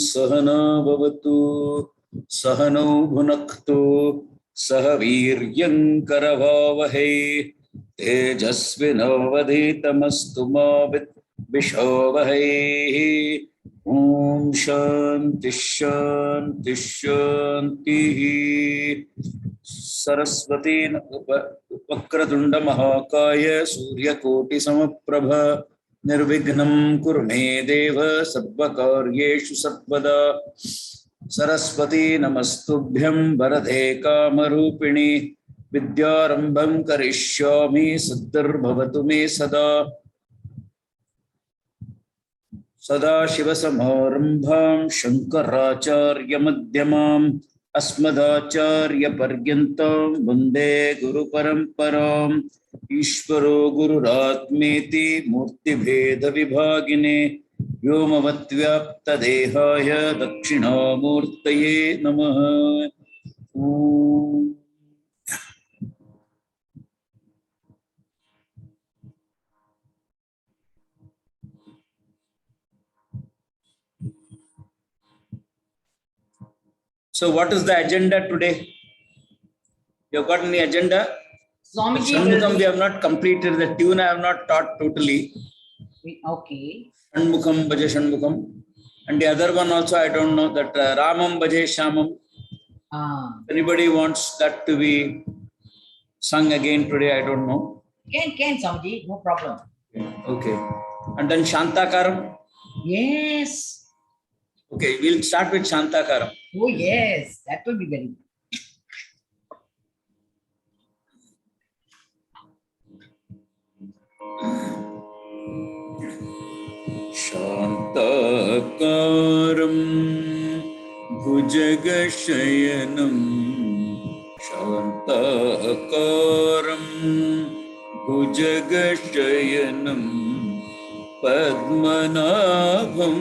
सहना भवतु सहनौ भुनक्तु सह वीर्यं करवावहै तेजस्विनोवधीतमस्तु मा विद्विषावहै। ओम शांति शांति शांति। सरस्वती वक्रतुंड महाकाय सूर्यकोटि समप्रभ निर्विघ्नं कुरु मे देव सर्वकार्येषु सर्वदा। सरस्वती नमस्तुभ्यं वरदे कामरूपिणि विद्यारंभं करिष्यामि सिद्धिर्भवतु मे सदा। सदाशिवसमारम्भां शङ्कराचार्यमध्यमाम् अस्मदाचार्यपर्यन्तां वन्दे गुरुपरम्पराम्। ईश्वरो गुरुरात्मेति मूर्तिभेदविभागिने व्योमवद्व्याप्तदेहाय दक्षिणामूर्तये नमः। So what is the agenda today? You have got any agenda? Swamiji, Shanmukam we have not completed. The tune I have not taught totally. okay. Shanmukam Bhaje Shanmukam. And the other one also I don't know, that Ramam Bhaje Shamam. Anybody wants that to be sung again today? I don't know. Can Swamiji, no problem. Okay. And then Shantakaram. Yes. Okay, we'll start with Shantakaram. Oh yes, that will be very good. Shantakaram Bhujagashyanam Shantakaram Bhujagashyanam Padmanabham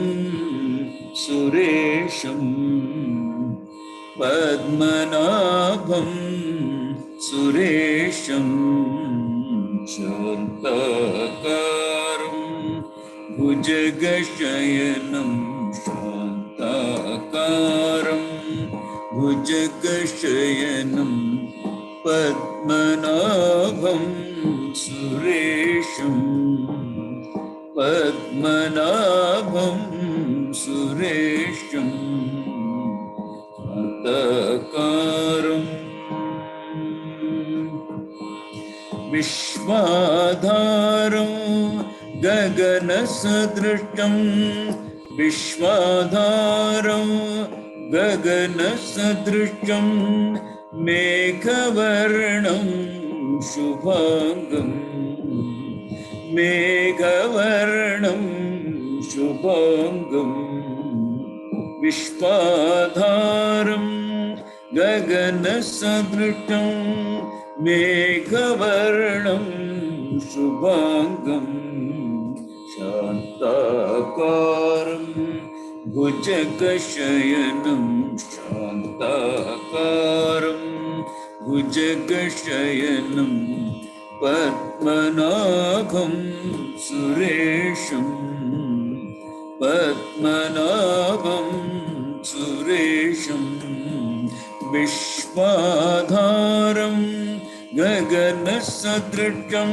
Suresham Padmanabham Suresham Shantakaram Bhujagashyanam Shantakaram Bhujagashyanam Padmanabham Suresham Padmanabham Suresham Shantakaram Vishwadharam Gaganasadrishtam Vishwadharam Gaganasadrishtam Meghavarnam Shubhangam Meghavarnam Shubhangam Vishwadharam Gaganasadrishtam Meghavarnam Shubhangam Shantakaram Bhujagashyanam Shantakaram Bhujagashyanam Padmanabham Suresham Padmanabham Suresham Vishwadharam Gaganasadrishtam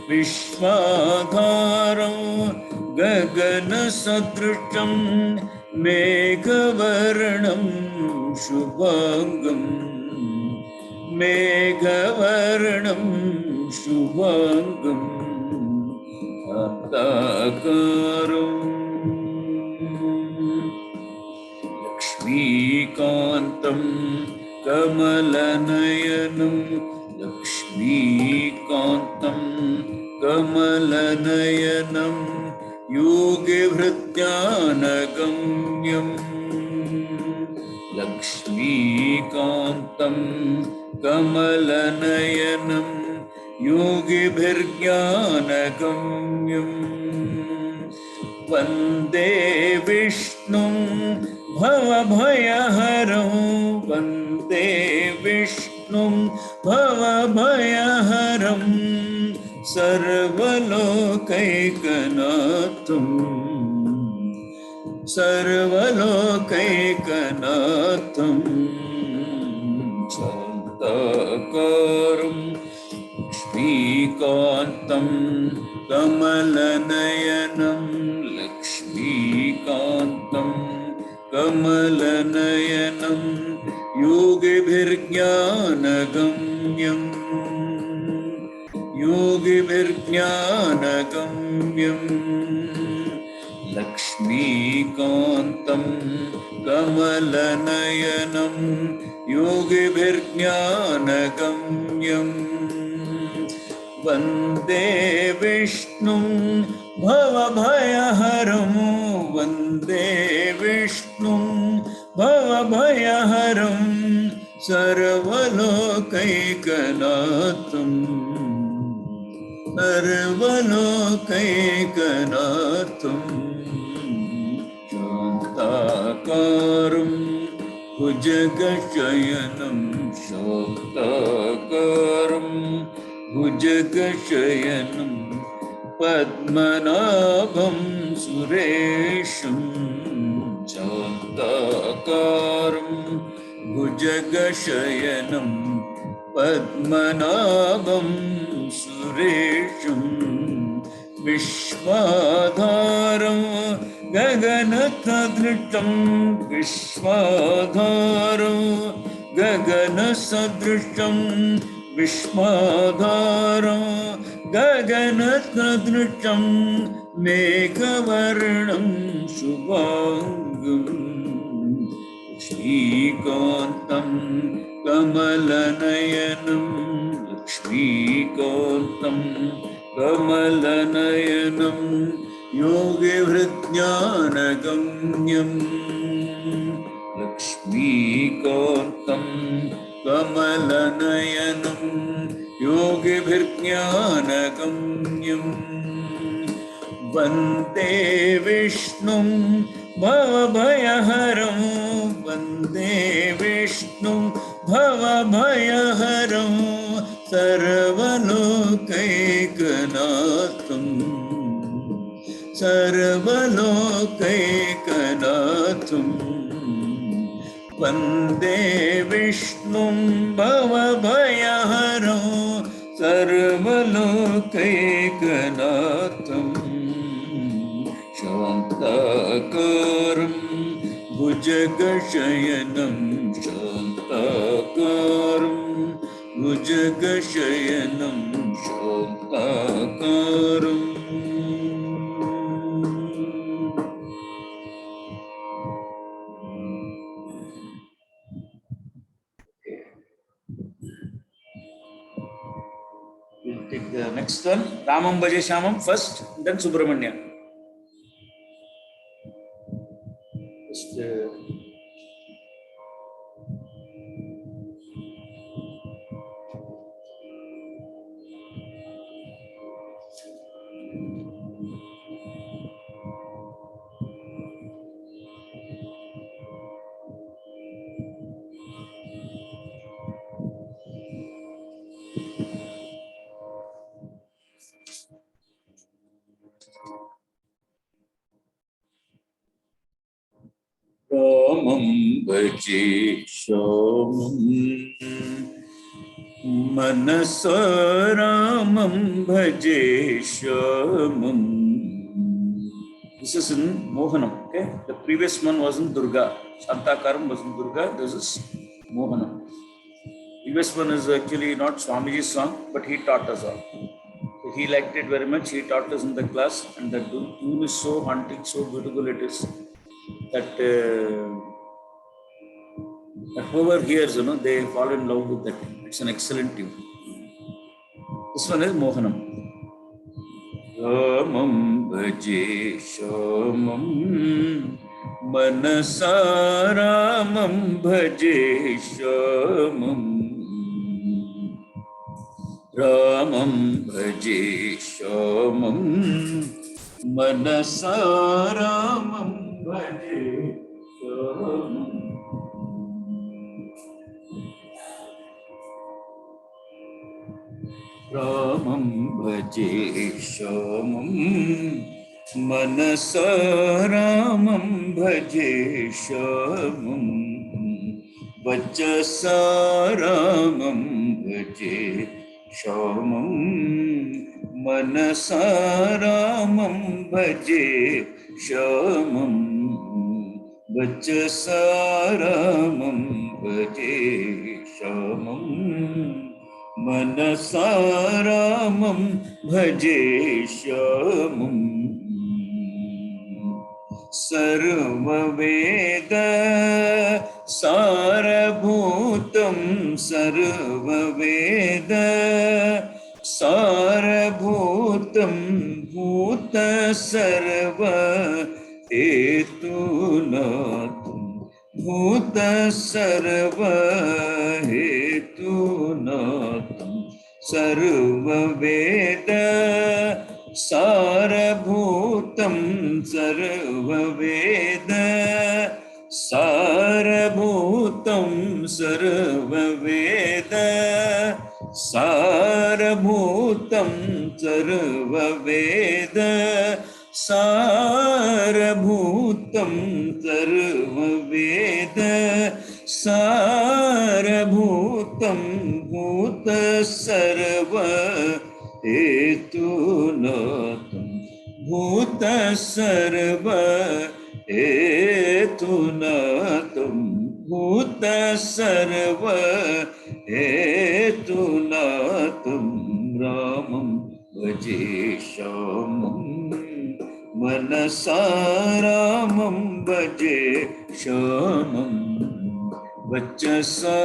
Vishwadharam Gaganasadrishtam Meghavarnam Shubhangam Meghavarnam Shubhangam Shantakaram Lakshmikantam Kamalanayanam Lakshmikantam Kamalanayanam Yogivrityanagamyam Lakshmikantam Kamalanayanam Yogibhirgyanagamyam Vande Vishnum Bhavabhayaharam Vande Vishnum Bhavabhayaharam Sarvalokaikanatvam सर्वलोकैकनाथं शान्ताकारं लक्ष्मीकान्तं कमलनयनं लक्ष्मीकान्तं कमलनयनं योगिभिर्ज्ञानगम्यं योगिभिर्ज्ञानगम्यं लक्ष्मीकान्तं कमलनयनं योगिभिर्ज्ञानगम्यं वन्दे विष्णुं भवभयहरं वन्दे विष्णुं भवभयहरं सर्वलोकैकनाथं सर्वलोकैकनाथं शान्ताकारं भुजगशयनं शान्ताकारं भुजगशयनं पद्मनाभं सुरेशं शान्ताकारं भुजगशयनं पद्मनाभं सुरेशं विश्वाधारं गगनसदृशं विश्वाधारं गगनसदृशं विश्वाधारं गगनसदृशं मेघवर्णं शुभांगं लक्ष्मीकान्तं कमलनयनं लक्ष्मीकान्तं कमलनयनं योगिभिर्ज्ञानगम्यं लक्ष्मीकान्तं कमलनयनं योगिभिर्ज्ञानगम्यं वन्दे विष्णुं भवभयहरं वन्दे विष्णुं भवभयहरं सर्वलोकैकनाथं सर्वलोकैकनाथं वन्दे विष्णुं भवभयहरं सर्वलोकैकनाथं शान्ताकारं भुजगशयनं शान्ताकारं भुजगशयनं शान्ताकारम् We'll take the next one. Ramam Bhaje Shyamam first, then Subramanya. Just, Ramam Bhaje Shyamam Manasa Ramam Bhaje Shyamam. This is in Mohanam, okay? The previous one was in Durga. Shantakaram was in Durga. This is Mohanam. Previous one is actually not Swamiji's song, but he taught us all. So he liked it very much. He taught us in the class, and the tune is so haunting, so beautiful it is that whoever hears, they fall in love with that. It's an excellent tune. This one is Mohanam. Ramam Bhaje Shyamam Manasa Ramam Bhaje Shyamam Ramam Bhaje Shyamam Manasa Ramam Bhaje Shyamam Ramam Bhaje Shyamam मनसा रामं भजे श्यामं वचसा रामं भजे श्यामं मनसा रामं भजे श्यामं वचसा रामं भजे श्यामं मनसा रामं भजे श्यामं सर्ववेद सारभूतं सर्ववेद सारभूतं भूत सर्व हेतुनाथं भूत सर्व हेतुनाथं सर्ववेद सारभूतं सर्ववेद सारभूतं सर्ववेद सारभूतं सर्ववेद सारभूतं सर्ववेद सारभूतं भूत सर्व हेतुनाथं भूत सर्व हेतुनाथं भूत सर्व हेतुनाथं रामं भजे श्यामं मनसा रामं भजे श्यामं वचसा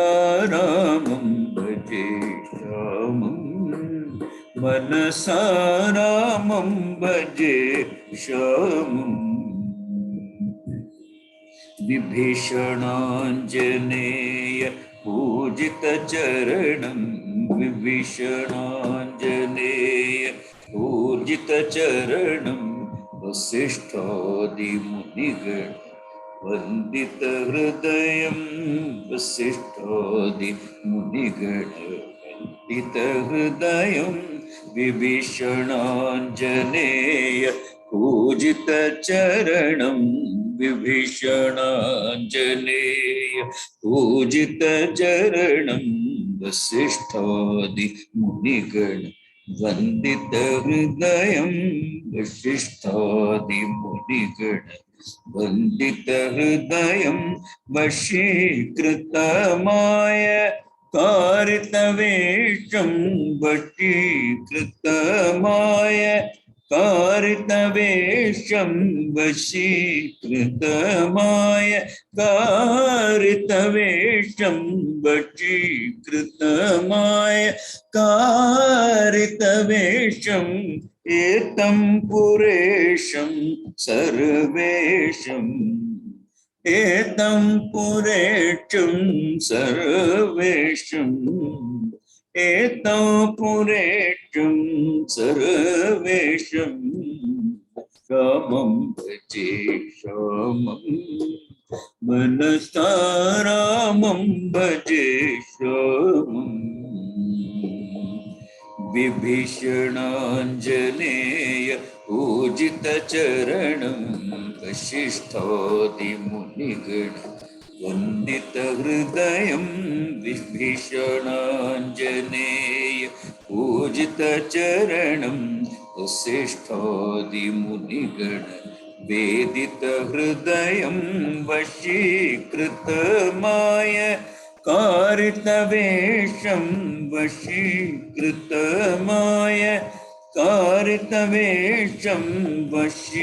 रामं भजे श्यामं मनसा रामं भजे श्यामं विभीषणाञ्जनेय पूजितचरणं विभीषणाञ्जनेय पूजितचरणं वसिष्ठादिमुनिगण वन्दितहृदयं वसिष्ठादिमुनिगण वन्दितहृदयं विभीषणाञ्जनेय पूजितचरणं विभीषणाञ्जनेय पूजितचरणं वसिष्ठादिमुनिगण वन्दितहृदयं वसिष्ठादिमुनिगण वन्दितहृदयं वशीकृतमाय कारितवेषं वशीकृतमाय कारितवेषं वशीकृतमाय कारितवेषं वशीकृतमाय कारितवेषं एतं पुरेशं सर्वेशम् एतं पुरेशं सर्वेशम् एतं पुरेशं सर्वेशं रामं भजे श्यामं मनसा रामं भजे श्यामं विभीषणाञ्जनेय पूजितचरणं वसिष्ठादिमुनिगण वन्दितहृदयं विभीषणाञ्जनेय पूजितचरणं वसिष्ठादिमुनिगण वेदितहृदयं वशीकृतमाय कारितवेषं वशीकृतमाय कारितवेषं वशीकृतमाय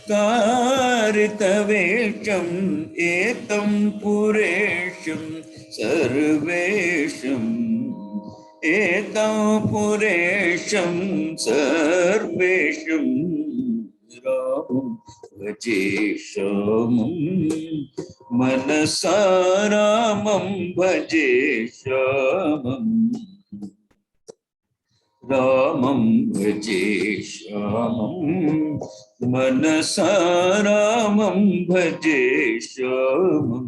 कारितवेषं एतं पुरेशं सर्वेशम् एतं पुरेशं सर्वेशं रामं भजे श्यामं मनसा रामं भजे श्यामं रामं भजे श्यामं मनसा रामं भजे श्यामं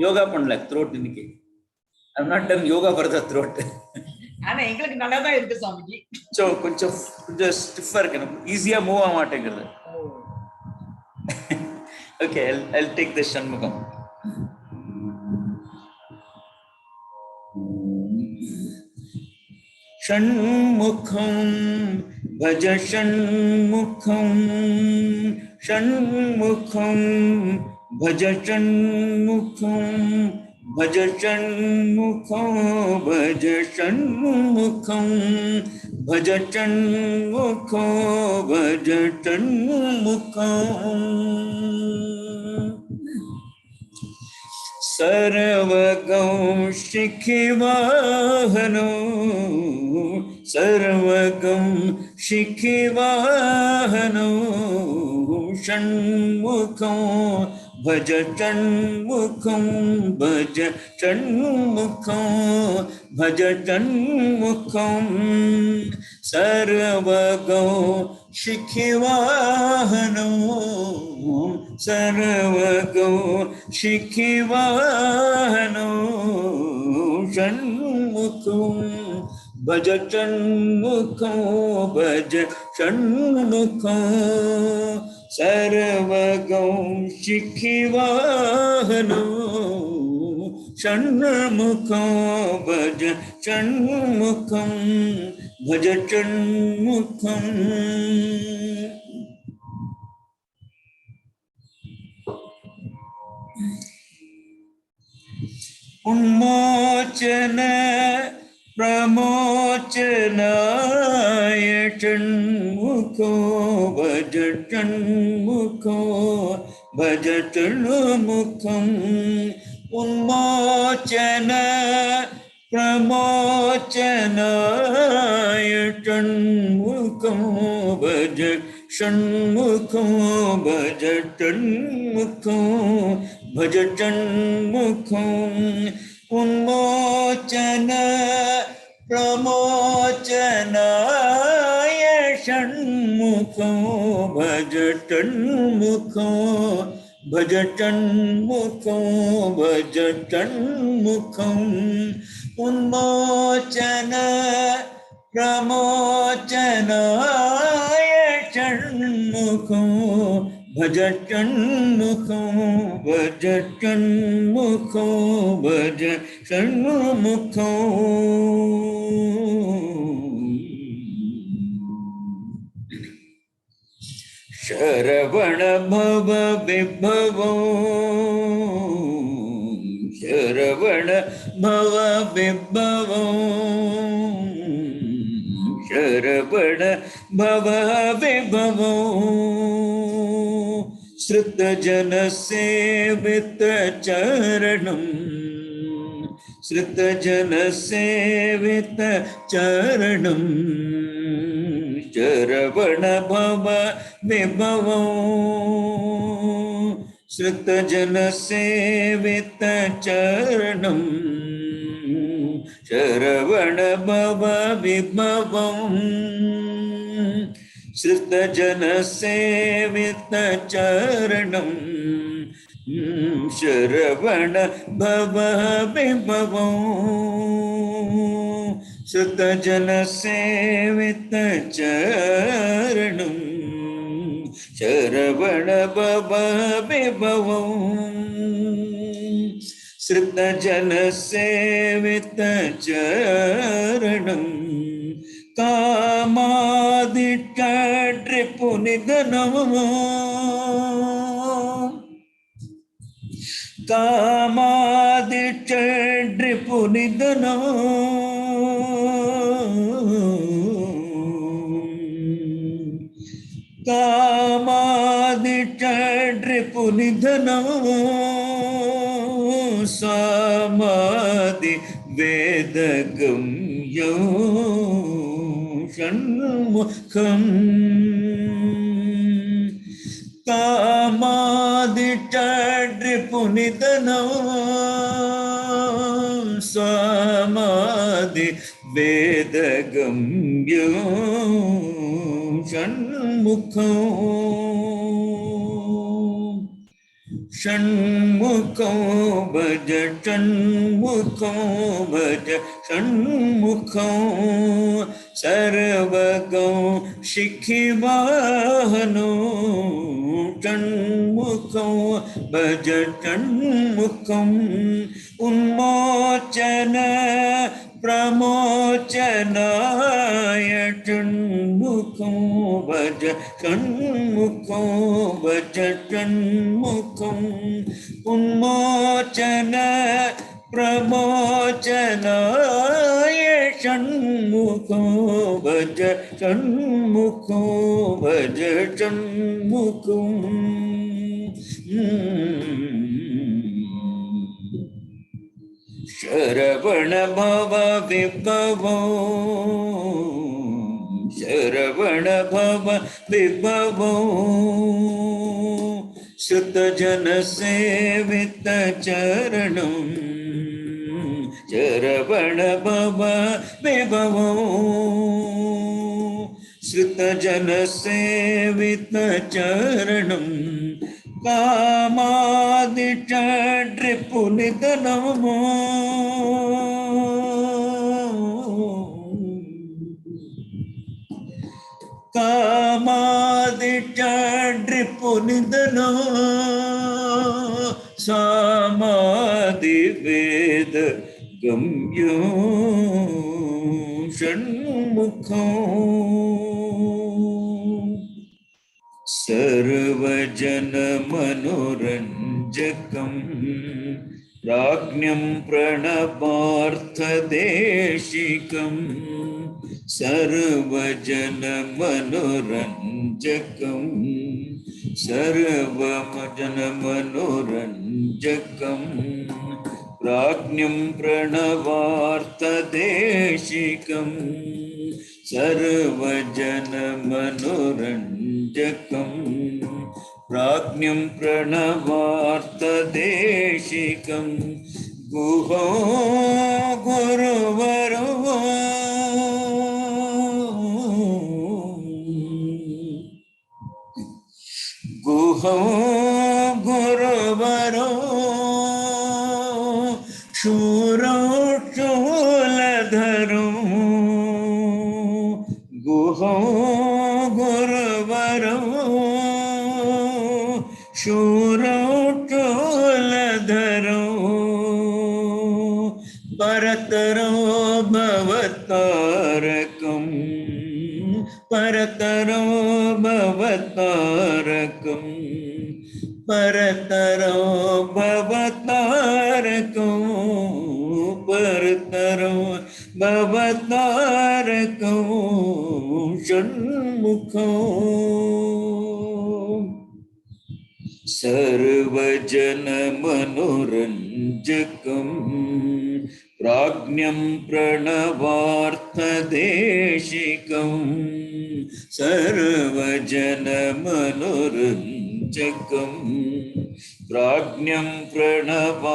யோகா பண்ணல த்ரோட் இன்னைக்கு. I not done yoga for the throat. ஆனா எங்களுக்கு நல்லா தான் இருக்கு சுவாமிஜி. ஸோ கொஞ்சம் கொஞ்சம் ஸ்டிஃபா இருக்கு, ஈஸியா மூவ் ஆக மாட்டேங்கிறது. Okay, I'll take the Shanmugam. षण्मुखं भज षण्मुखं, षण्मुखं भज षण्मुखं, भज षण्मुखं भज षण्मुखं, भज षण्मुखं भज षण्मुखं। सर्वगं शिखिवाहनो, सर्वगं शिखिवाहनो, षण्मुखं भज षण्मुखं, भज षण्मुखं भज षण्मुखं। सर्वगं शिखिवाहनो, सर्वगं शिखिवाहनो, षण्मुखं भज षण्मुखं, भज षण्मुखं। सर्वगं शिखिवाहनो, षण्मुखं भज षण्मुखं, भज षण्मुखं। उन्मोचन प्रमोचनाय षण्मुखो भज षण्मुखो, भज षण्मुखं। उन्मोचन प्रमोचनाय षण्मुखो भज षण्मुखो, भज षण्मुखो, भज षण्मुखं। उन्मोचन प्रमोचनाय षण्मुखो भज षण्मुखो, भज षण्मुखो, भज षण्मुखं। उन्मोचन प्रमोचनाय षण्मुखो भज षण्मुखो, भज षण्मुखो, भज षण्मुखो। शरवण भव विभवो, शरवण भव विभवो, शरवण भव विभवो। श्रुतजन सेवित चरणं, श्रुतजन सेवित चरणं, शरवण भव विभवो। श्रुतजन सेवित चरणं, शरवण भव विभवो। श्रुतजन सेवित चरणं, शरवण भव विभवो। श्रुतजन सेवित चरणं, शरवण भव विभवो। श्रुतजन सेवित चरणं, कामादिषड्रिपुनिधनो, कामादिषड्रिपुनिधनो, कामादिषड्रिपुनिधनो, समाधि वेदगम्यो षण्मुखं। कामादिषड्रिपुनिधनो, समाधि वेदगम्यो षण्मुखं। षण्मुखं भज षण्मुखं भज षण्मुखं सर्वगं शिखिवाहनो षण्मुखं भज षण्मुखम् उन्मोचन प्रमोचनाय षण्मुखं भज षण्मुखं भज षण्मुखम् उन्मोचन प्रमोचनाय षण्मुखं भज षण्मुखं भज षण्मुखम् शरवण भव विभवो शरवण भव विभवो श्रुतजन सेवित चरणं शरवण भव विभवो श्रुतजन सेवित चरणं कामादिषड्रिपुनिधनमो कामादिषड्रिपुनिधनो सामादिवेद गम्यो षण्मुखो सर्वजन मनोरंजकं राज्ञं प्रणवार्थदेशिकं सर्वजन मनोरंजकं सर्वजन मनोरंजकं राज्ञं प्रणवार्थदेशिकं सर्वजन मनोरंजकं राज्ञं प्रणवार्थदेशिकं गुहो गुरुवरो गुहो गुरुवरो शूरो शूलधरो गुहो गुरुवरो शूरो शूलधरो परतरो भवतारकं परतरो भवतारकं परतरो भवतारकं परतरो भवतारकं षण्मुखो सर्वजन मनोरंजकं प्राज्ञं प्रणवार्थदेशिकं सर्वजन मनोरंजकं प्राज्ञं प्रणवार्थदेशिकं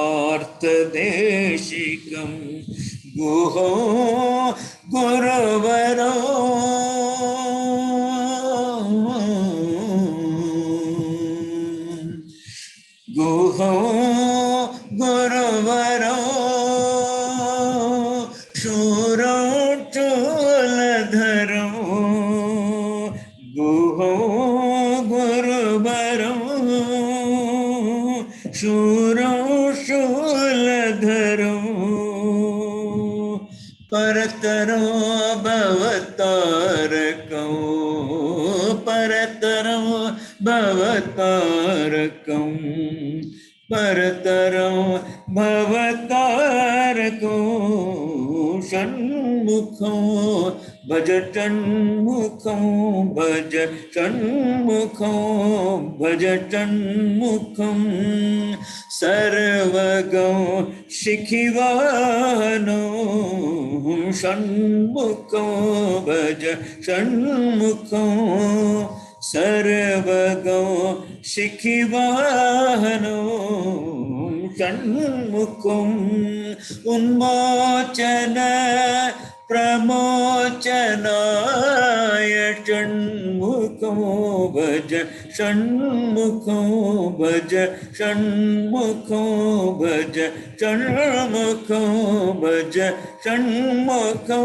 गुहो गुरुवरो गुहो गुरुवरो शूरो शूलधरो गुहो गुरुवरो शूरो शूलधरो परतरो भवतारकं परतरो भवतारकं परतरो भवतारकं षण्मुखो भज षण्मुखं भज षण्मुखं भज षण्मुखं सर्वगं शिखिवाहनो षण्मुखं भज षण्मुखं सर्वगं शिखिवाहनो षण्मुखम् उन्मोचन प्रमोचनाय षण्मुखो भज षण्मुखो भज षण्मुखो भज षण्मुखो भज षण्मुखो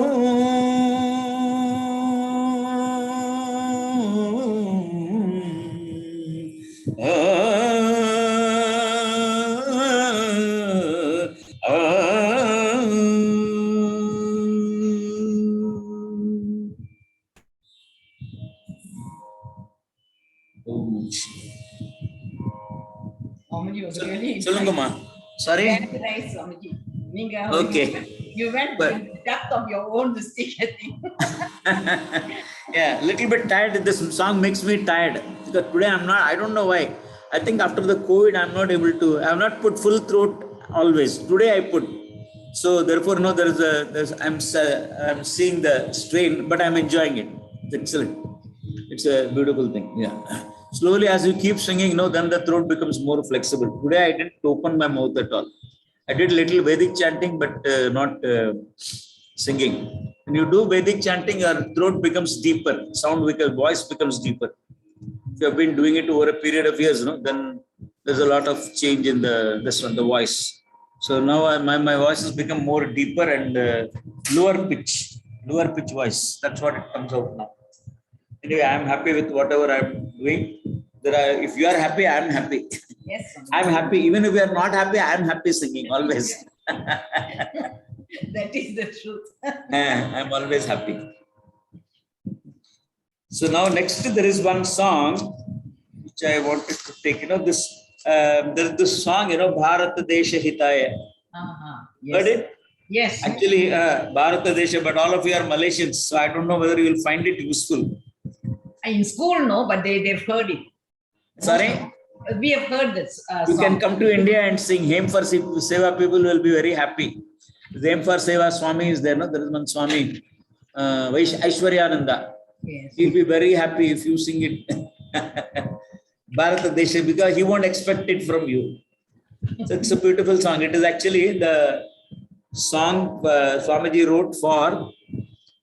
Swamiji was really சொல்லுங்கம்மா. Sorry. very nice, Swamiji. Okay. You went But- to the depth of your own mistake, I think. Yeah, little bit tired. This song makes me tired because today I'm not. I don't know why. I think after the COVID, I'm not able to. I have not put full throat always. Today I put. So therefore, no, I'm seeing the strain, but I'm enjoying it. It's excellent. It's a beautiful thing. Yeah. Slowly, as you keep singing, then the throat becomes more flexible. Today I didn't open my mouth at all. I did little Vedic chanting, but not singing. When you do Vedic chanting, your throat becomes deeper. Voice becomes deeper. If you have been doing it over a period of years, then there's a lot of change in the voice. So now my voice has become more deeper and lower pitch voice. That's what it comes out now. Anyway, I'm happy with whatever I'm doing. If you are happy, I'm happy. Yes, Swamiji. I'm happy. Even if you are not happy, I'm happy singing always. That is the truth. I'm always happy. So now next there is one song which I wanted to take. This there's this song, Bharat Desha Hitaya. Yes. Heard it? Yes. Actually, Bharat Desha, but all of you are Malaysians, so I don't know whether you will find it useful. In school, no, but they've heard it. Sorry? We have heard this You song. can come to India and sing Hem for Seva. People will be very happy. Hem for Seva Swami is there. No, there is one Swami, Aishwaryananda. Yes. He'll be very happy if you sing it. Bharat Desha, because he won't expect it from you. So it's a beautiful song. It is actually the song Swamiji wrote for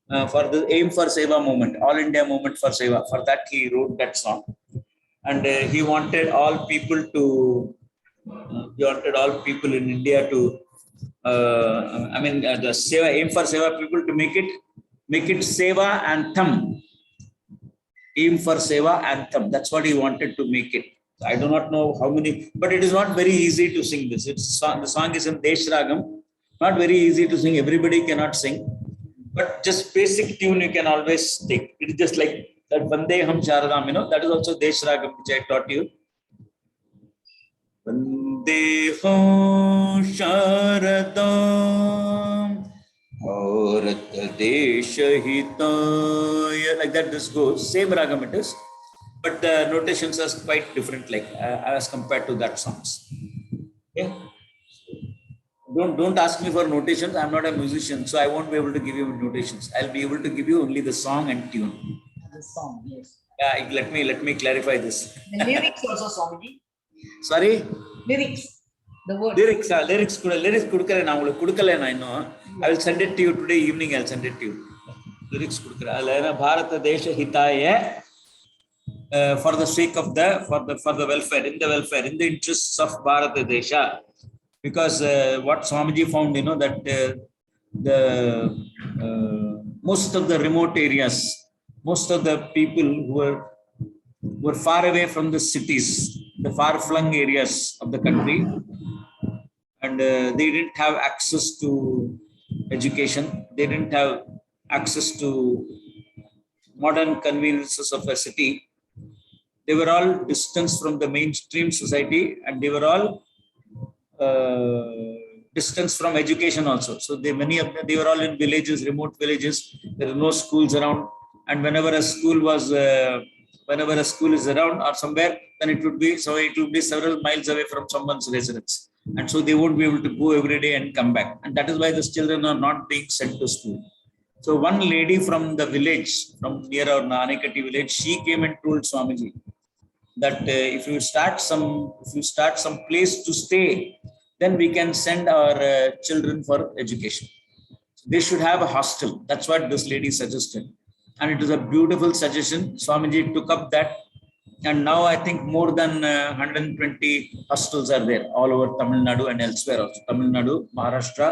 the Aim for Seva movement, All India Movement for Seva. For that he wrote that song, and he wanted all people in India to, the Seva, Aim for Seva people to make it Seva anthem. Aim for Seva anthem. That's what he wanted to make it. I do not know how many, but it is not very easy to sing this. The song is in Desh Ragam. Not very easy to sing. Everybody cannot sing. But just basic tune you can always take. It is just like that Vandeham Sharadam, that is also Desh Ragam, which I taught you. Vandeham Sharadam Bharat Desha Hitaya. Like that this goes. Same Ragam it is. But the notations are quite different, like as compared to that songs. Okay. Don't ask me for notations. I'm not a musician, so I won't be able to give you notations. I'll be able to give you only the song and tune. The song, yes. Let me clarify this. The lyrics also, Swamiji. Sorry? Lyrics. The word. Lyrics kudukare na ungalku kudukala na inno. I will send it to you today evening. I'll send it to you. Lyrics kudukare. Alana Bharata Desha Hitaya, for the sake of for the welfare, in the interests of Bharata Desha. Because what Swamiji found, that the most of the remote areas, most of the people who were far away from the cities, the far-flung areas of the country, and they didn't have access to education. They didn't have access to modern conveniences of a city. They were all distanced from the mainstream society, and they were all distance from education also. So many of them, they were all in villages, remote villages. There are no schools around, and whenever a school is around or somewhere, then it would be several miles away from someone's residence, and so they won't be able to go every day and come back. And that is why these children are not being sent to school. So one lady from the village, from near our Nanikati village, she came and told Swamiji that if you start some place to stay, then we can send our children for education. So they should have a hostel. That's what this lady suggested. And it was a beautiful suggestion. Swamiji took up that. And now I think more than 120 hostels are there all over Tamil Nadu and elsewhere also. Tamil Nadu, Maharashtra,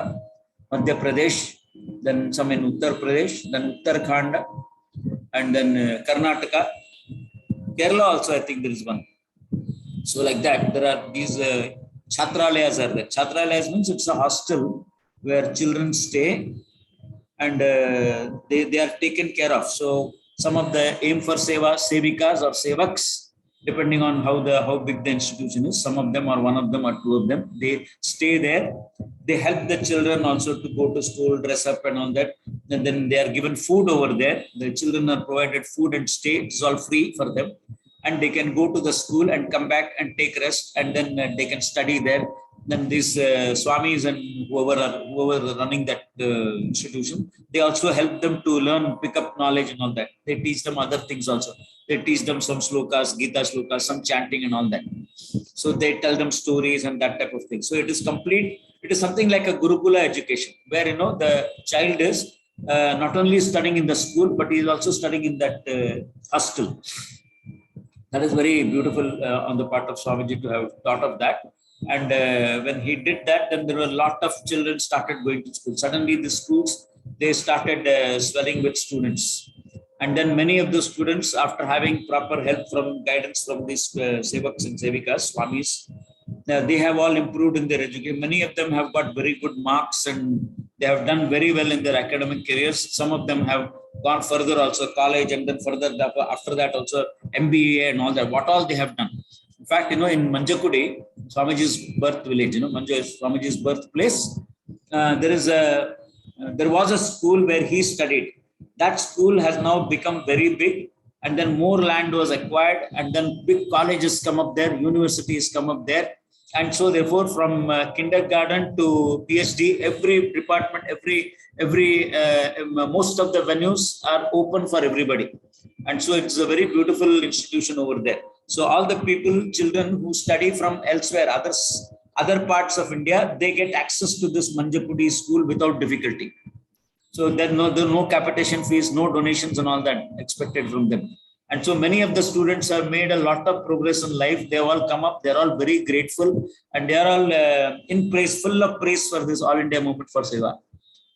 Madhya Pradesh, then some in Uttar Pradesh, then Uttarakhand, and then Karnataka. Kerala also, I think there is one. So like that, there are these Chhatralayas are there. Chhatralayas means it's a hostel where children stay and they are taken care of. So some of the aim for seva, sevikas or sevaks, depending on how big the institution is. Some of them or one of them or two of them, they stay there. They help the children also to go to school, dress up and all that. And then they are given food over there. The children are provided food and stay. It's all free for them. And they can go to the school and come back and take rest. And then they can study there. Then these swamis and whoever are running that institution, they also help them to learn, pick up knowledge and all that. They teach them other things also. They teach them some slokas, Gita slokas, some chanting and all that. So they tell them stories and that type of thing. So it is complete. It is something like a Gurukula education where, the child is not only studying in the school, but he is also studying in that hostel. That is very beautiful on the part of Swamiji to have thought of that. And when he did that, then there were a lot of children started going to school. Suddenly the schools, they started swelling with students. And then many of the students, after having proper help from guidance from these sevaks and sevikas, swamis, they have all improved in their education. Many of them have got very good marks and they have done very well in their academic careers. Some of them have gone further also, college, and then further after that also MBA and all that, what all they have done. In fact, in Manjakudi, Swamiji's birth village, Swamiji's birthplace, there was a school where he studied. That school has now become very big, and then more land was acquired, and then big colleges come up there, universities come up there. And so therefore from kindergarten to PhD, every department, most of the venues are open for everybody. And so it's a very beautiful institution over there. So all the children who study from elsewhere, other parts of India, they get access to this Manjakudi school without difficulty. So there are no capitation fees, no donations and all that expected from them. And so many of the students have made a lot of progress in life. They all come up, they're all very grateful, and they are all full of praise for this All India Movement for Seva.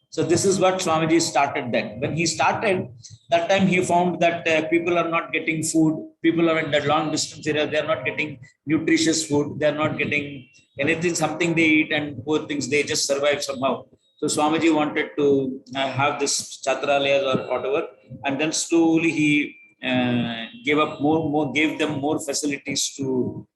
So this is what Swamiji started then. When he started, that time he found that people are not getting food. People are in the long distance area. They are not getting nutritious food. They are not getting anything, something they eat, and poor things, they just survive somehow. So Swamiji wanted to have this Chhatralayas or whatever. And then slowly he gave them more facilities to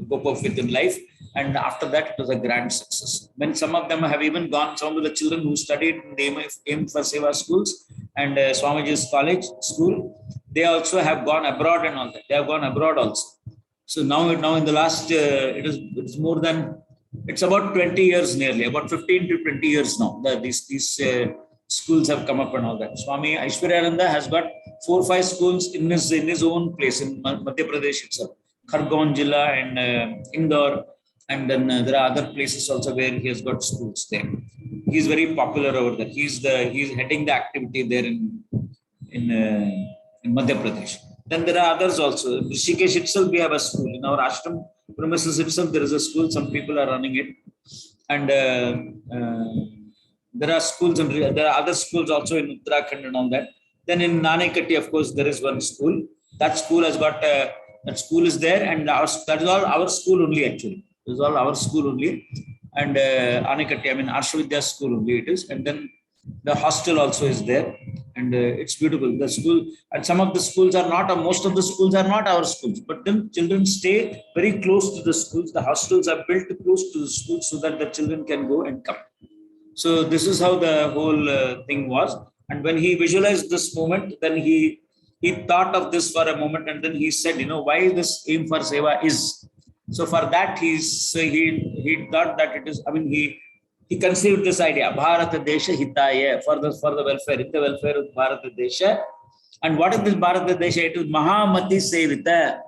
cope up with in life. And after that, it was a grand success. When some of them have even gone, some of the children who studied in the Aim for Seva schools and Swamiji's college school, they also have gone abroad and all that. They have gone abroad also. So now in the last, it's more than, it's about 20 years nearly, about 15 to 20 years now that these schools have come up and all that. Swami Aishwaryananda has got 4 or 5 schools in his own place in Madhya Pradesh itself, Khargone Jilla and Indore. And then there are other places also where he has got schools there. He's very popular over there. He's heading the activity there in Madhya Pradesh. Then there are others also. In Rishikesh itself, we have a school. In our ashram premises itself, there is a school. Some people are running it. And there are schools and there are other schools also in Uttarakhand and all that. Then in Nanekati, of course, there is one school. That school has got, that school is there, and that is all our school only actually. It is all our school only. And Anekati, Arshavidya school only it is. And then the hostel also is there. And it's beautiful. The school, and some of the schools are not, most of the schools are not our schools, but then children stay very close to the schools. The hostels are built close to the schools so that the children can go and come. So this is how the whole thing was. And when he visualized this moment, then he thought of this for a moment, and then he said, why this Aim for Seva is. So for that, he thought that it is, he conceived this idea, Bharata Desha Hitaya, for the welfare, in the welfare of Bharata Desha. And what is this Bharata Desha? It is Mahamati Sevita.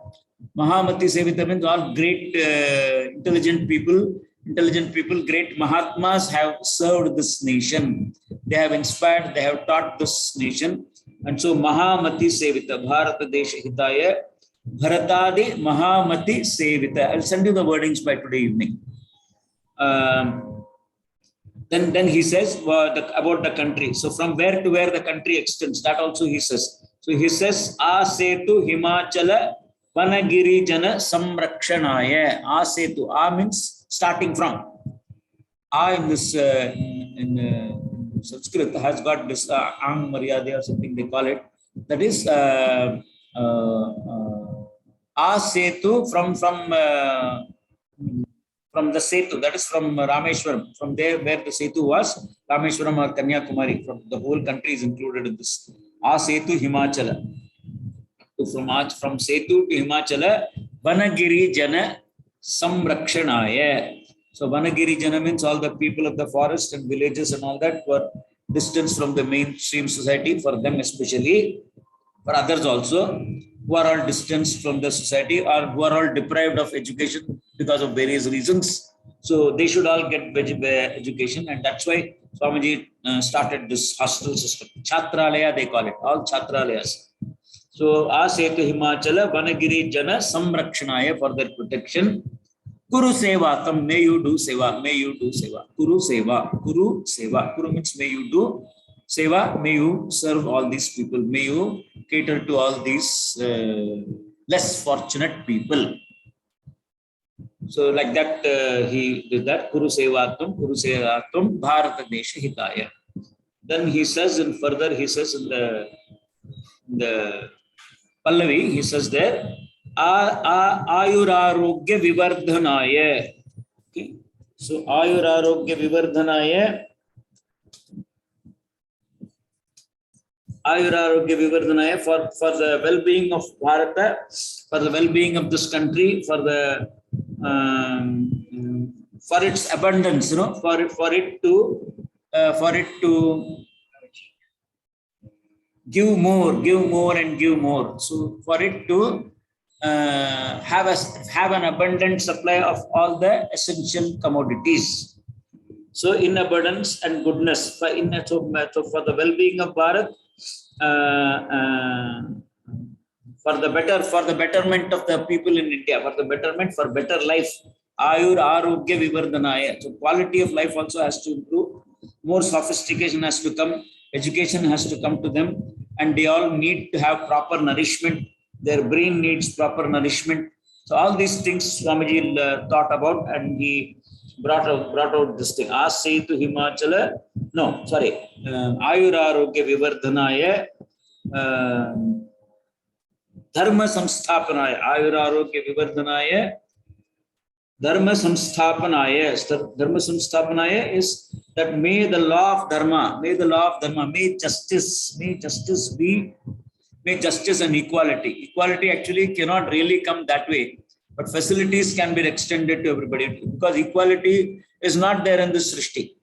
Mahamati Sevita means all great, intelligent people. intelligent people, great Mahatmas have served this nation. They have inspired, they have taught this nation. And so Mahamati Sevita, Bharata Desha Hitaya, Bharatadi Mahamati Sevita. I'll send you the wordings by today evening. Then he says about the country. So from where to where the country extends, that also he says. So he says, A Setu Himachala Vanagiri Jana Samrakshanaya. A Setu. A means starting from. A in this in Sanskrit has got this Ang Maryade or something they call it. That is A Setu from the Setu, that is from Rameshwaram, from there where the Setu was, Rameshwaram or Kanyakumari, from the whole country is included in this. A Setu Himachala. So from Setu to Himachala, Vanagiri Jana Samrakshanaya. So Vanagiri Jana means all the people of the forest and villages and all that were distanced from the mainstream society, for them especially, for others also, who are all distanced from the society or who are all deprived of education because of various reasons. So they should all get education, and that's why Swamiji started this hostel system. Chhatralaya they call it, all Chhatralayas. So Asetu Himachala Vanagiri Jana Samrakshanaya, for their protection. Kuru Sevatam, may you do seva, may you do seva. Kuru Seva, Kuru Seva. Kuru means may you do seva, may you serve all these people, may you cater to all these less fortunate people. So like that he did that. Kuru Sevatam, Bharata Desha Hitaya. Then he says, and further he says in the Pallavi, he says there, Ayurarogya Vivardhanaya. Okay. So Ayurarogya Vivardhanaya. Ayurarogya Vivardhanaya, for the well-being of Bharata, for the well-being of this country, for the for its abundance, for it to give more and give more. So for it to have an abundant supply of all the essential commodities. So in abundance and goodness, for the well-being of Bharat, for the betterment of the people in India, for better life, Ayur Arogya Vivardhanaya. So quality of life also has to improve. More sophistication has to come. Education has to come to them, and they all need to have proper nourishment. Their brain needs proper nourishment. So all these things Swamiji thought about, and he brought out this thing. Asetu Himachala. No, sorry. Ayurarogya Vivardhanaya. Dharma Samsthapanaya. Ayurarogya Vivardhanaya. Dharma Samsthapanaya. Dharma Samsthapanaya is that may the law of dharma, may justice and equality. Equality actually cannot really come that way, but facilities can be extended to everybody, because equality is not there in this Srishti.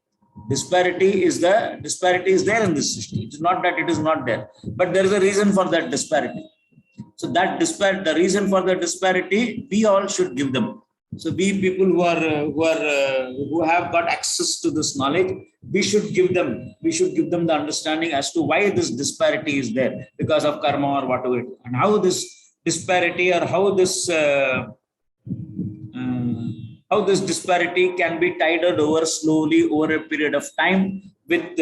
Disparity is there in this Srishti. It's not that it is not there, but there is a reason for that disparity. So that the reason for the disparity, we all should give them. So we people who have got access to this knowledge, we should give them the understanding as to why this disparity is there, because of karma or whatever, and how this disparity or how this disparity can be tided over slowly over a period of time with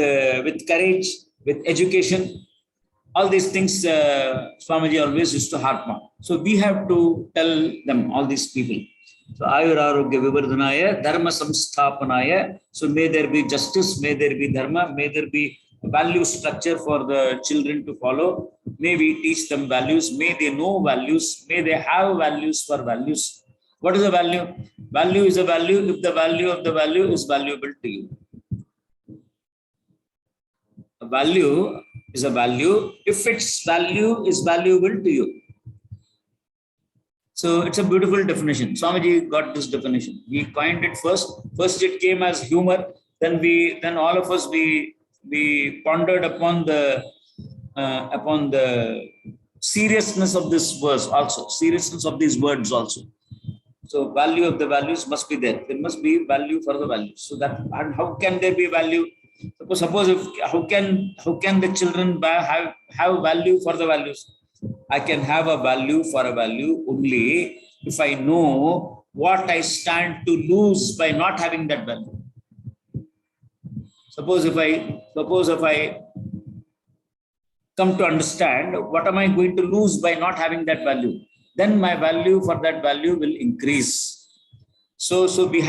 courage, with education. All these things Swamiji always used to harp on. So we have to tell them, all these people. So Ayurarogya Vivardhanaya, Dharma Samsthapanaya. So may there be justice, may there be dharma, may there be a value structure for the children to follow. May we teach them values, may they know values, may they have values for values. What is a value? Value is a value if the value of the value is valuable to you. A value is a value if its value is valuable to you. So it's a beautiful definition. Swamiji got this definition. He coined it first. First it came as humor. Then all of us we pondered upon the seriousness of this verse also, seriousness of these words also. So value of the values must be there. There must be value for the values. So that, and how can there be value? Suppose if how can the children have value for the values? I can have a value for a value only if I know what I stand to lose by not having that value. Suppose if I come to understand what am I going to lose by not having that value, then my value for that value will increase. So we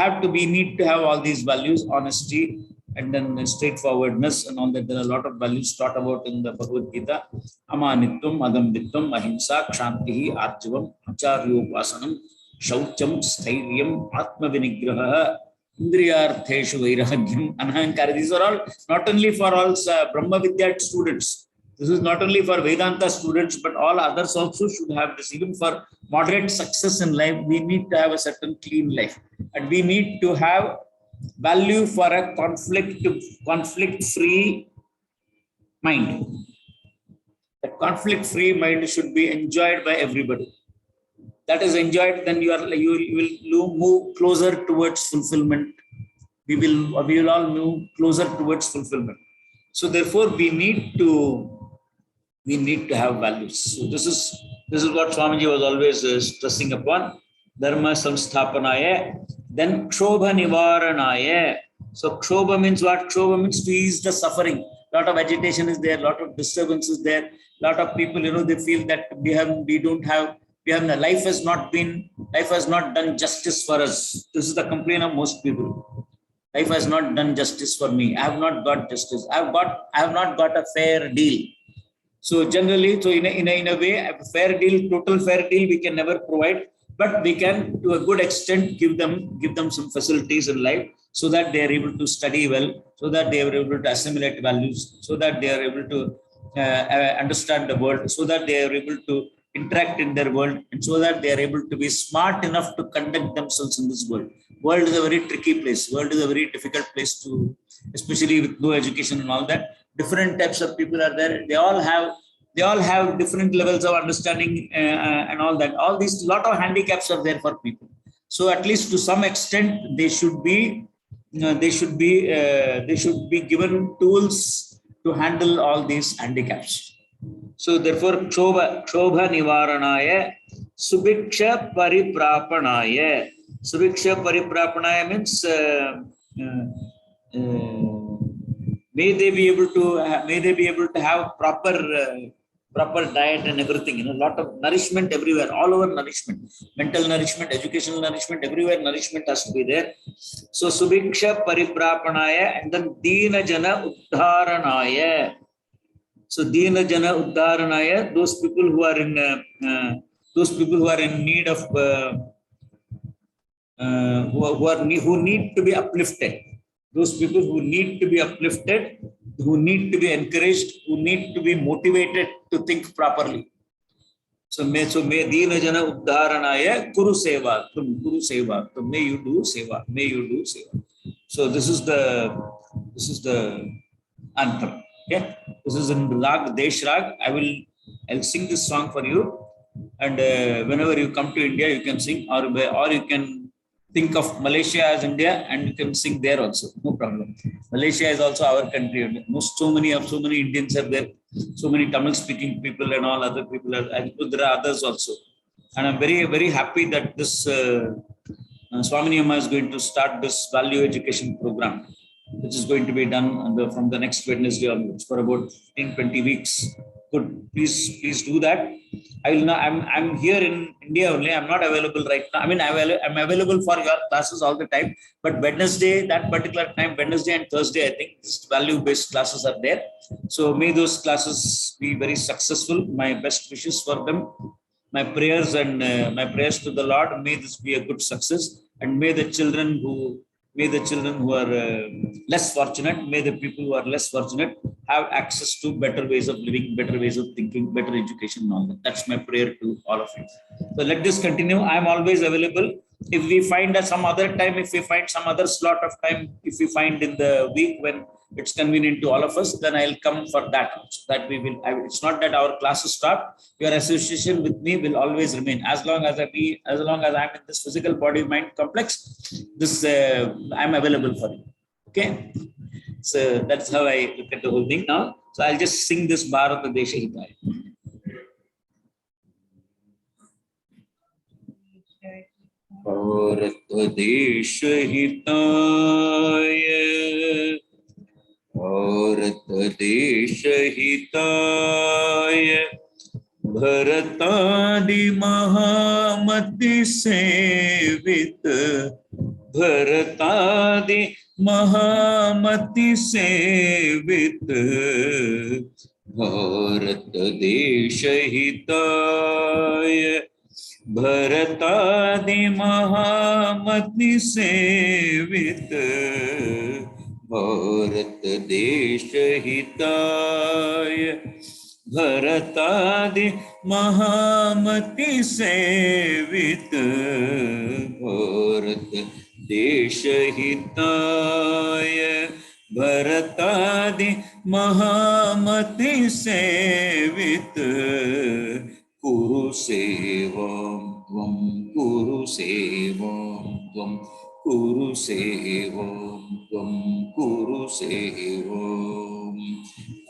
need to have all these values: honesty, and then straightforwardness, and all that. There are a lot of values taught about in the Bhagavad Gita: amanitvam, agambitvam, ahimsa, kshantihi, arjavam, acharyopasanam, shaucham, stairyam, atma vinigraha, indriyartheshu vairagyam, anahankara. These are all not only for all Brahma Vidya students. This is not only for Vedanta students, but all others also should have this. Even for moderate success in life, we need to have a certain clean life, and we need to have value for a conflict-free mind. The conflict-free mind should be enjoyed by everybody. That is enjoyed, then you will move closer towards fulfillment. We will all move closer towards fulfillment. So therefore, we need to have values. So this is what Swamiji was always stressing upon. Dharma samsthapanaya, then kshoba nivaranaya. So kshoba means what? Kshoba means to ease the suffering. A lot of agitation is there, a lot of disturbance is there. A lot of people, they feel that life has not done justice for us. This is the complaint of most people. Life has not done justice for me. I have not got justice. I have not got a fair deal. So generally, in a way, a fair deal, total fair deal, we can never provide, but we can, to a good extent, give them some facilities in life, so that they are able to study well, so that they are able to assimilate values, so that they are able to understand the world, so that they are able to interact in their world, and so that they are able to be smart enough to conduct themselves in this world. World is a very tricky place. World is a very difficult place to, especially with low education and all that. Different types of people are there. They all have different levels of understanding and all that. All these lot of handicaps are there for people. So at least to some extent, they should be given tools to handle all these handicaps. So therefore, kshoba nivaranaya, subhiksha pariprapanaya. Subhiksha pariprapanaya means may they be able to have proper diet and everything. A lot of nourishment everywhere, all over nourishment, mental nourishment, educational nourishment, everywhere nourishment has to be there. So subhiksha pariprapanaya, and then dina jana uddharanaya. So dina jana uddharanaya, those people who are in need of who need to be uplifted. Those people who need to be uplifted, who need to be encouraged, who need to be motivated to think properly. So may dina jana uddharanaya kuru seva. So may you do seva. So this is the anthem. Okay, this is in Rag Desh Rag. I'll sing this song for you, and whenever you come to India, you can sing, or you can think of Malaysia as India, and you can sing there also. No problem. Malaysia is also our country. So many Indians are there. So many Tamil speaking people and all other people are. And there are others also. And I'm very, very happy that this Swamini Amma is going to start this value education program, which is going to be done from the next Wednesday onwards for about 15-20 weeks. Good. Please do that. I'm here in India only. I'm not available right now. I mean, I'm available for your classes all the time. But Wednesday, that particular time, Wednesday and Thursday, I think value-based classes are there. So may those classes be very successful. My best wishes for them. My prayers to the Lord. May this be a good success. And may the children who are less fortunate, may the people who are less fortunate have access to better ways of living, better ways of thinking, better education and all that. That's my prayer to all of you. So let this continue. I'm always available. If we find some other time, if we find some other slot of time, if we find in the week when it's convenient to all of us, then I'll come for that. So that we will. It's not that our classes stopped. Your association with me will always remain as long as I'm in this physical body mind complex. This I'm available for you. Okay. So that's how I look at the whole thing now. So I'll just sing this Bharata Desha Hitaya. Bharata Desha Hitaya, Bharata Desha Hitaya, Bharatadi Mahamati Sevita, Bharatadi Mahamati Sevita, Bharata Desha Hitaya, Bharatadi Mahamati Sevita, Bharata Desha Hitaya, Bharatadi Mahamati Sevita, Bharata Desha Hitaya, Bharatadi Mahamati Sevita, Kuru Sevam Tvam, Kuru Sevam Tvam, Kuru Sevam Tvam, Kuru Sevam.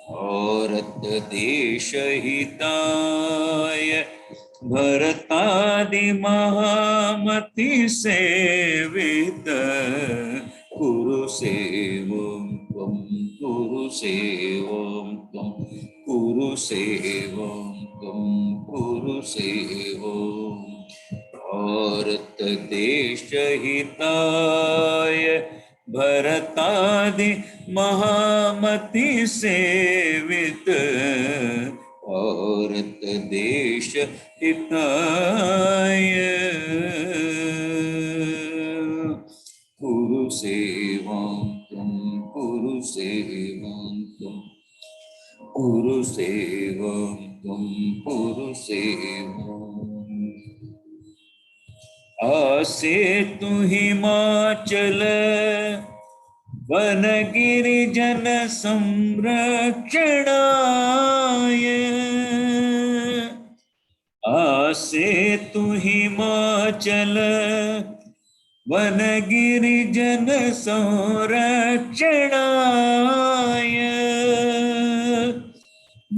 Bharata Desha Hitaya, Bharatadi Mahamati Sevita, Kuru Sevam Tvam, Kuru Sevam Tvam, Kuru Sevam Tvam, Kuru Sevam. Bharata Desha Hitaya, Bharatadi Mahamati Sevita, Bharata Desha Hitaya, Kuru Sevam Tvam, Kuru Sevam Tvam, Kuru Sevam Tvam, Kuru Sevam. आसे तु Himachal one Girijan संरक्षणाय, आसे तु Himachal one Girijan संरक्षणाय,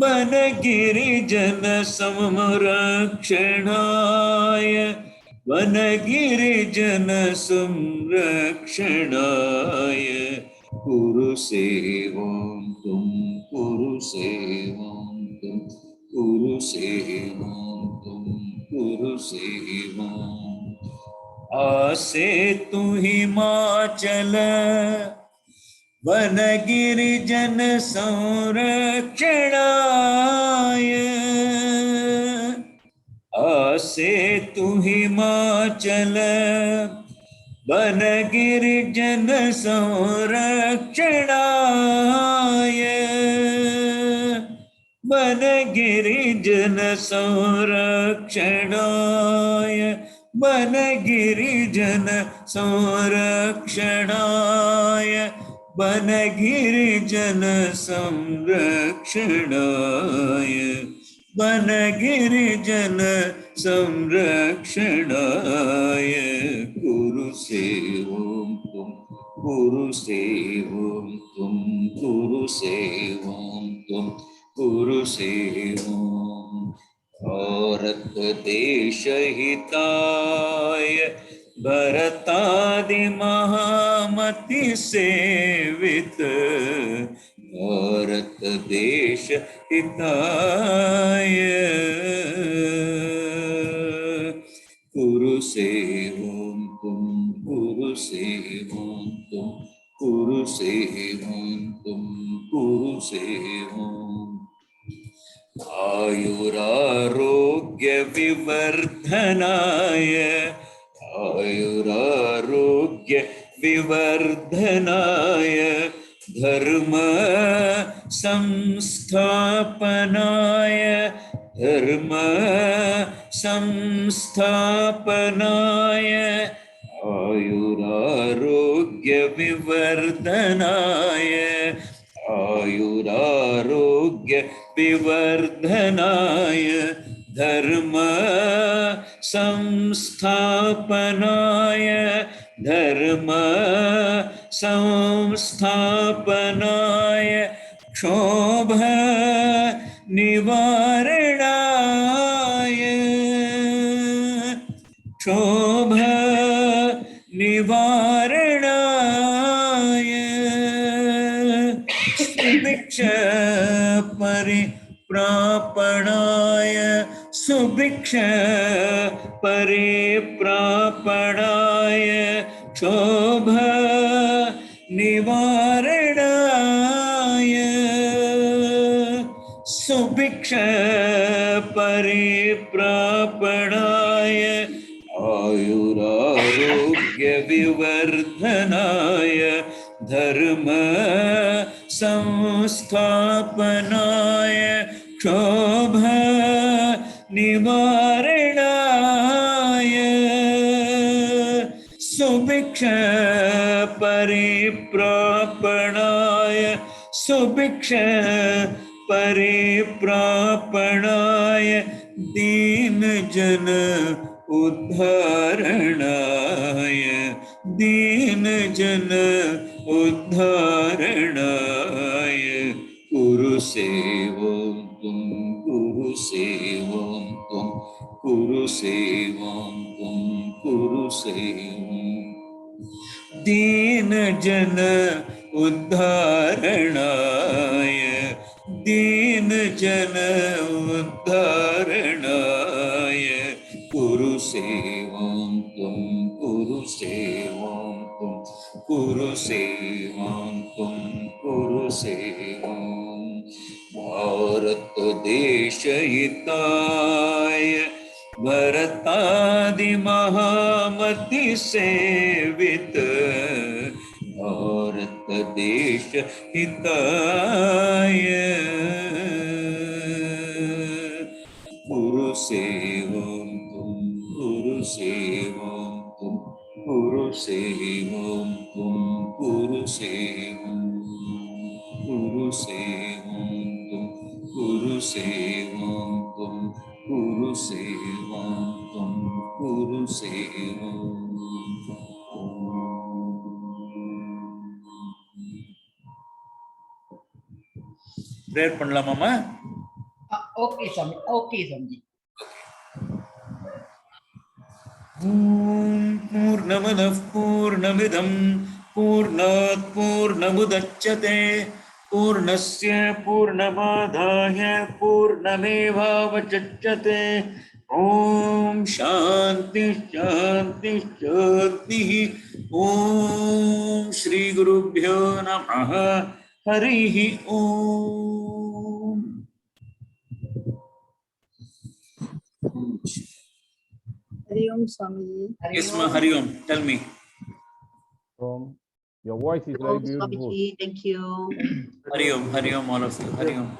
one Girijan संरक्षणाय, one Girijan संरक्षणाय, कुरु सेवां तुम, कुरु सेवां तुम, कुरु सेवां तुम, कुरु सेवां। आसे तु हिमाचल वन गिरिजन संरक्षणाय, आसे तु Himachal one Girijan संरक्षणाय, one Girijan संरक्षणाय, one Girijan संरक्षणाय, one Girijan संरक्षणाय, one Girijan संरक्षणाय, कुरु सेवां तुम, कुरु सेवां तुम, कुरु सेवां तुम, कुरु सेवां। भारत देश हिताय, भरतादि महामति सेवित, भारत देश हिताय, कुरु सेवां तुम, कुरु सेवां तुम, कुरु सेवां तुम, कुरु सेवां। आयुरारोग्य विवर्धनाय, आयुरारोग्य विवर्धनाय, धर्म संस्थापनाय, धर्म संस्थापनाय, आयुरारोग्य विवर्धनाय, आयुरारोग्य विवर्धनाय धर्म संस्थापनाय धर्म संस्थापनाय क्षोभ निवारणाय क्षोभ निवारणाय सुभिक्ष परिप्रापणाय सुभिक्ष परिप्रापणाय क्षोभ निवारणाय सुभिक्ष परिप्रापणाय आयुरारोग्य विवर्धनाय धर्म संस्थापनाय क्षोभ निवारणाय सुभिक्ष परिप्रापणाय सुभिक्ष परिप्रापणाय दीन जन उद्धारणाय दीन जन उद्धारणाय कुरु सेवं तुम कुरु सेवं तुम कुरु सेवं तुम कुरु सेवं दीन जन उद्धारणाय दीन जन उद्धारणाय कुरु सेवं तुम कुरु सेवं तुम कुरु सेवं तुम कुरु सेवं भारत देश हिताय भरतादि महामति सेवित भारत देश हिताय कुरु सेवं तुम कुरु सेवं तुम कुरु सेवं तुम कुरु सेवं कुरु सेवं तुम कुरु सेवं तुम कुरु सेवं तुम कुरु सेवं prayer பண்ணலாமாமா Okay, Swami. Okay, Swami. पूर्णमदः पूर्णमिदं पूर्णात् पूर्णमुदच्यते पूर्णस्य पूर्णमादाय पूर्णमेवावशिष्यते ॐ शान्ति शान्ति शान्तिः ॐ श्री गुरुभ्यो नमः हरिः ॐ Hari Om Swamiji. Yes, ma. Hari Om. Tell me. Your voice is very Om beautiful. Swamiji, thank you. Hari Om, all of you. Hari Om.